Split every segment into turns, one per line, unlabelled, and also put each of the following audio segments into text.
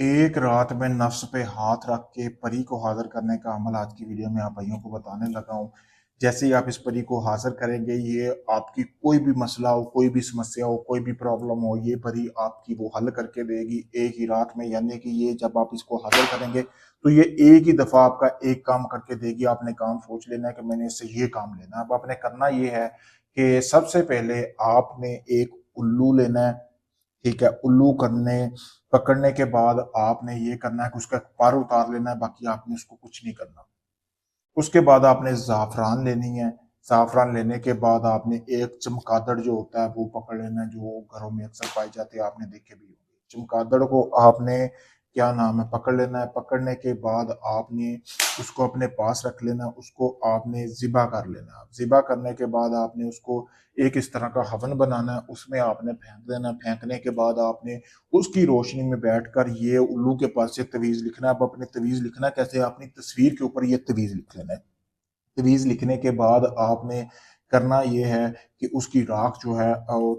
एक रात में नफ्स पे हाथ रख के परी को हाजिर करने का अमल आज की वीडियो में आप भाइयों को बताने लगा हूँ। जैसे ही आप इस परी को हाजिर करेंगे, ये आपकी कोई भी मसला हो, कोई भी समस्या हो, कोई भी प्रॉब्लम हो, ये परी आपकी वो हल करके देगी एक ही रात में। यानी कि ये जब आप इसको हाजिर करेंगे तो ये एक ही दफा आपका एक काम करके देगी। आपने काम सोच लेना है कि मैंने इससे ये काम लेना है। अब आपने करना ये है कि सबसे पहले आपने एक उल्लू लेना है। ठीक है, उल्लू करने पकड़ने के बाद आपने ये करना है कि उसका पर उतार लेना है, बाकी आपने उसको कुछ नहीं करना। उसके बाद आपने ज़ाफ़रान लेनी है। ज़ाफ़रान लेने के बाद आपने एक चमगादड़ जो होता है वो पकड़ लेना है, जो घरों में अक्सर पाए जाते हैं, आपने देखे भी होंगे। चमगादड़ को आपने क्या नाम है पकड़ लेना है। पकड़ने के बाद आपने उसको अपने पास रख लेना है, उसको आपने ज़िबा कर लेना है। ज़िबा करने के बाद आपने उसको एक इस तरह का हवन बनाना है, उसमें आपने फेंक देना है। फेंकने के बाद आपने उसकी रोशनी में बैठकर ये उल्लू के पास से तवीज़ लिखना है। अब अपने तवीज़ लिखना कैसे, अपनी तस्वीर के ऊपर ये तवीज़ लिख लेना है। तवीज़ लिखने के बाद आपने करना ये है कि उसकी राख जो है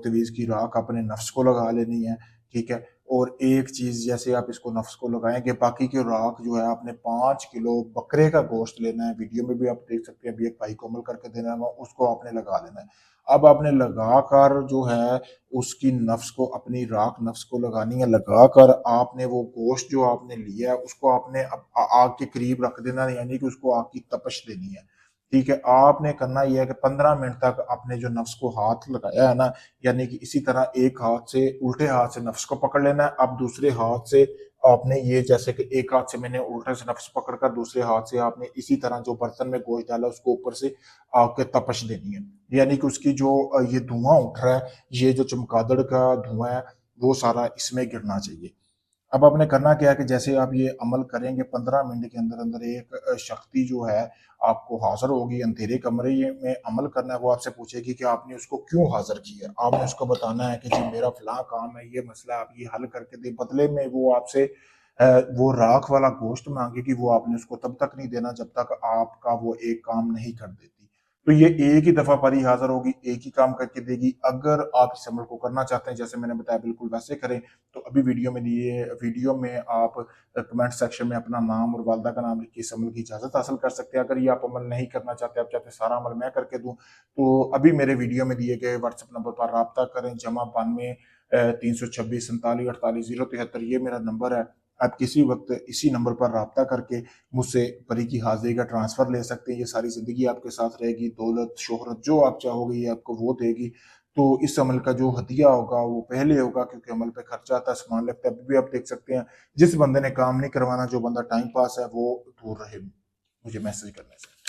तवीज़ की राख अपने नफ्स को लगा लेनी है। ठीक है, और एक चीज़, जैसे आप इसको नफ्स को लगाएंगे, बाकी की राख जो है आपने 5 किलो बकरे का गोश्त लेना है। वीडियो में भी आप देख सकते हैं, अभी एक भाई को अमल करके देना है, उसको आपने लगा लेना है। अब आपने लगाकर जो है उसकी नफ्स को, अपनी राख नफ्स को लगानी है। लगाकर आपने वो गोश्त जो आपने लिया है उसको आपने आग के करीब रख देना है, यानी कि उसको आग की तपश देनी है। ठीक है, आपने करना यह है कि 15 मिनट तक आपने जो नफ्स को हाथ लगाया है ना, यानी कि इसी तरह एक हाथ से, उल्टे हाथ से नफ्स को पकड़ लेना है। अब दूसरे हाथ से आपने ये, जैसे कि एक हाथ से मैंने उल्टे से नफ्स पकड़कर, दूसरे हाथ से आपने इसी तरह जो बर्तन में गोश्त डाला उसको ऊपर से आग के तपश देनी है। यानी कि उसकी जो ये धुआं उठ रहा है, ये जो चमगादड़ का धुआं है, वो सारा इसमें गिरना चाहिए। अब आपने करना क्या है कि जैसे आप ये अमल करेंगे, 15 मिनट के अंदर अंदर एक शक्ति जो है आपको हाजिर होगी। अंधेरे कमरे में अमल करना है, वो आपसे पूछेगी कि आपने उसको क्यों हाजिर किया। आपने उसको बताना है कि जी मेरा फलां काम है, ये मसला, आप ये हल करके दे। बदले में वो आपसे वो राख वाला गोश्त मांगेगी, वो आपने उसको तब तक नहीं देना जब तक आपका वो एक काम नहीं कर देती। तो ये एक ही दफा परी हाजिर होगी, एक ही काम करके देगी। अगर आप इस अमल को करना चाहते हैं जैसे मैंने बताया, बिल्कुल वैसे करें। तो अभी वीडियो में आप कमेंट सेक्शन में अपना नाम और वालदा का नाम लिख के इस अमल की इजाज़त हासिल कर सकते हैं। अगर ये आप अमल नहीं करना चाहते, आप चाहते सारा अमल मैं करके दूँ, तो अभी मेरे वीडियो में दिए गए व्हाट्सएप नंबर पर रब्ता करें। +92 326 47 48 073, ये मेरा नंबर है। आप किसी वक्त इसी नंबर पर रब्ता करके मुझसे परी की हाजिरी का ट्रांसफ़र ले सकते हैं। ये सारी ज़िंदगी आपके साथ रहेगी। दौलत, शोहरत जो आप चाहोगे ये आपको वो देगी। तो इस अमल का जो हदिया होगा वो पहले होगा, क्योंकि अमल पे खर्चा आता है, सामान लगता है। अभी भी आप देख सकते हैं, जिस बंदे ने काम नहीं करवाना, जो बंदा टाइम पास है, वो दूर रहे मुझे मैसेज करने से।